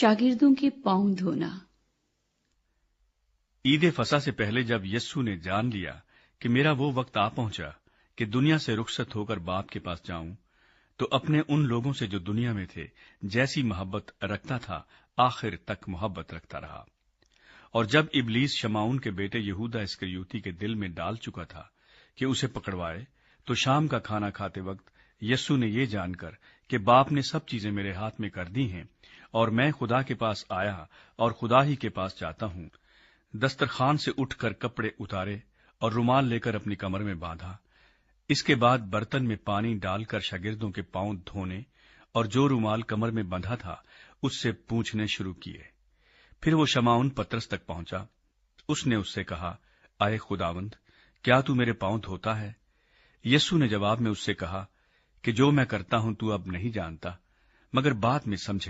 शागिर्दों के पांव धोना। ईद फसा से पहले जब यस्सु ने जान लिया कि मेरा वो वक्त आ पहुंचा कि दुनिया से रुखसत होकर बाप के पास जाऊं, तो अपने उन लोगों से जो दुनिया में थे जैसी मोहब्बत रखता था, आखिर तक मोहब्बत रखता रहा। और जब इब्लीस शमाउन के बेटे यहूदा इस्करियोती के दिल में डाल चुका था कि उसे पकड़वाए, तो शाम का खाना खाते वक्त यस्सु ने ये जानकर कि बाप ने सब चीजें मेरे हाथ में कर दी हैं और मैं खुदा के पास आया और खुदा ही के पास जाता हूं, दस्तरखान से उठकर कपड़े उतारे और रुमाल लेकर अपनी कमर में बांधा। इसके बाद बर्तन में पानी डालकर शागिर्दों के पांव धोने और जो रुमाल कमर में बंधा था उससे पूछने शुरू किए। फिर वो शमाउन पतरस तक पहुंचा। उसने उससे कहा, आए खुदावंद, क्या तू मेरे पांव धोता है? यस्सु ने जवाब में उससे कहा कि जो मैं करता हूं तू अब नहीं जानता, मगर बाद में समझेगा।